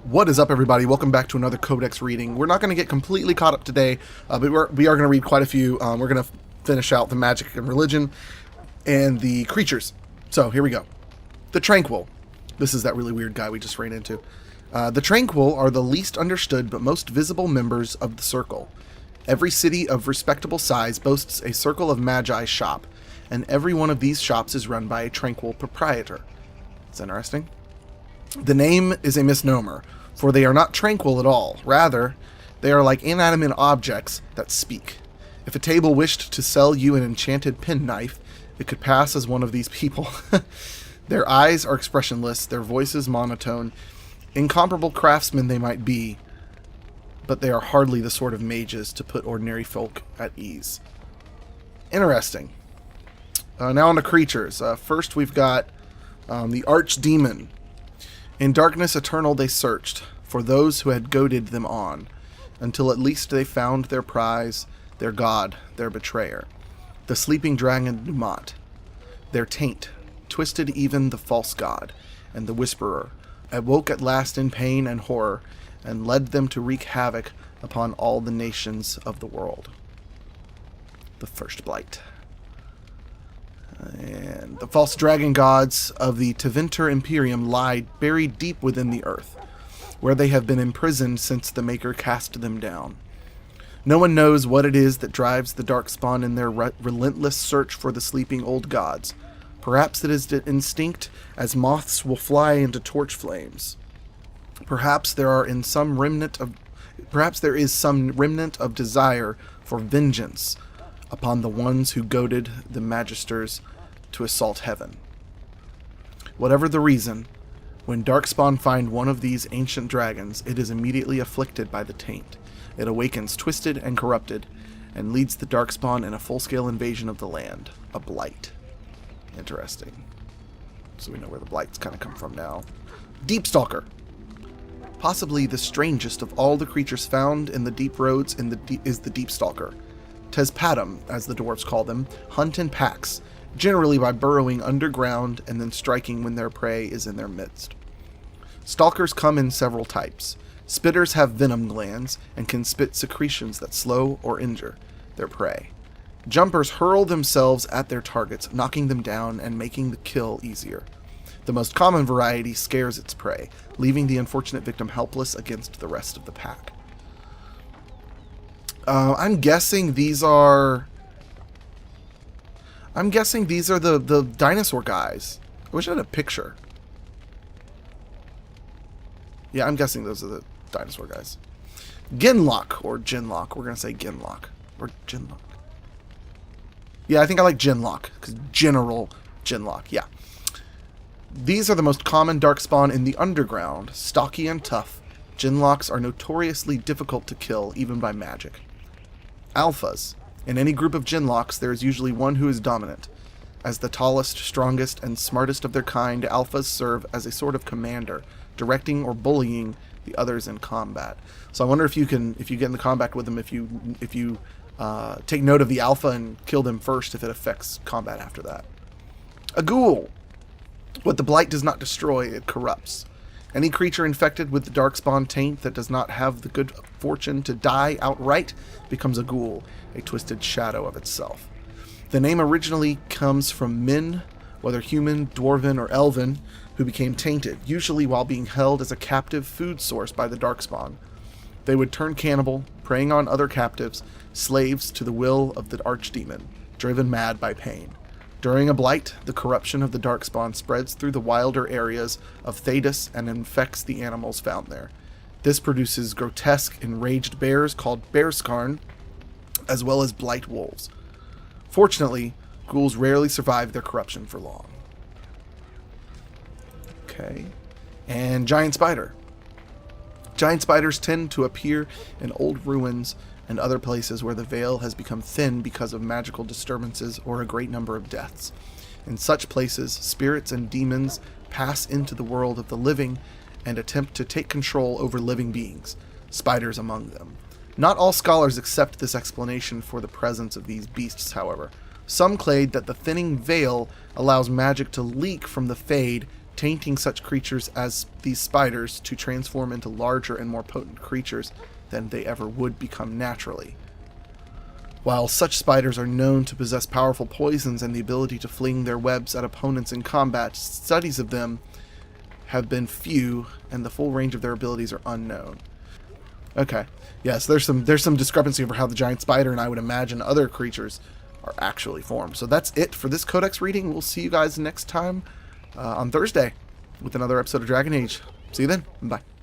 What is up, everybody? Welcome back to another Codex reading. We're not going to get completely caught up today, but we are going to read quite a few. We're going to finish out the magic and religion and the creatures. So here we go. The Tranquil. This is that really weird guy we just ran into. The Tranquil are the least understood but most visible members of the Circle. Every city of respectable size boasts a Circle of Magi shop, and every one of these shops is run by a Tranquil proprietor. It's interesting. The name is a misnomer, for they are not tranquil at all. Rather, they are like inanimate objects that speak. If a table wished to sell you an enchanted penknife, it could pass as one of these people. Their eyes are expressionless, their voices monotone. Incomparable craftsmen they might be, but they are hardly the sort of mages to put ordinary folk at ease. Interesting. Now on to creatures. First we've got the Archdemon. In darkness eternal they searched for those who had goaded them on, until at least they found their prize, their god, their betrayer, the sleeping dragon Numat. Their taint twisted even the false god, and the whisperer awoke at last in pain and horror, and led them to wreak havoc upon all the nations of the world. The first blight. And the false dragon gods of the Tevinter Imperium lie buried deep within the earth, where they have been imprisoned since the Maker cast them down. No one knows what it is that drives the Darkspawn in their relentless search for the sleeping old gods. Perhaps it is instinct, as moths will fly into torch flames. Perhaps there is some remnant of desire for vengeance upon the ones who goaded the Magisters to assault heaven. Whatever the reason, when Darkspawn find one of these ancient dragons, it is immediately afflicted by the taint. It awakens twisted and corrupted, and leads the Darkspawn in a full-scale invasion of the land. A blight. Interesting. So we know where the blights kind of come from now. Deepstalker. Possibly the strangest of all the creatures found in the deep roads is the Deepstalker. Tezpatum, as the dwarves call them, hunt in packs, generally by burrowing underground and then striking when their prey is in their midst. Stalkers come in several types. Spitters have venom glands and can spit secretions that slow or injure their prey. Jumpers hurl themselves at their targets, knocking them down and making the kill easier. The most common variety scares its prey, leaving the unfortunate victim helpless against the rest of the pack. I'm guessing these are the dinosaur guys. I wish I had a picture. Yeah, I'm guessing those are the dinosaur guys. Genlock, or Genlock. We're going to say Genlock. Or Genlock. Yeah, I think I like Genlock, because General Genlock, yeah. These are the most common Darkspawn in the underground. Stocky and tough, Genlocks are notoriously difficult to kill, even by magic. Alphas. In any group of Genlocks, there is usually one who is dominant. As the tallest, strongest, and smartest of their kind, Alphas serve as a sort of commander, directing or bullying the others in combat. So I wonder if you get into combat with them, if you take note of the Alpha and kill them first, if it affects combat after that. A Ghoul. What the Blight does not destroy, it corrupts. Any creature infected with the Darkspawn taint that does not have the good fortune to die outright becomes a ghoul, a twisted shadow of itself. The name originally comes from men, whether human, dwarven, or elven, who became tainted, usually while being held as a captive food source by the Darkspawn. They would turn cannibal, preying on other captives, slaves to the will of the Archdemon, driven mad by pain. During a blight, the corruption of the Darkspawn spreads through the wilder areas of Thedas and infects the animals found there. This produces grotesque, enraged bears called Bearscarn, as well as blight wolves. Fortunately, ghouls rarely survive their corruption for long. Okay. And Giant Spider. Giant spiders tend to appear in old ruins and other places where the veil has become thin because of magical disturbances or a great number of deaths. In such places, spirits and demons pass into the world of the living and attempt to take control over living beings, spiders among them. Not all scholars accept this explanation for the presence of these beasts, however. Some claim that the thinning veil allows magic to leak from the Fade tainting such creatures as these spiders to transform into larger and more potent creatures than they ever would become naturally. While such spiders are known to possess powerful poisons and the ability to fling their webs at opponents in combat, studies of them have been few, and the full range of their abilities are unknown. Okay, yes, there's some discrepancy over how the giant spider and I would imagine other creatures are actually formed. So that's it for this Codex reading. We'll see you guys next time on Thursday with another episode of Dragon Age. See you then. Bye.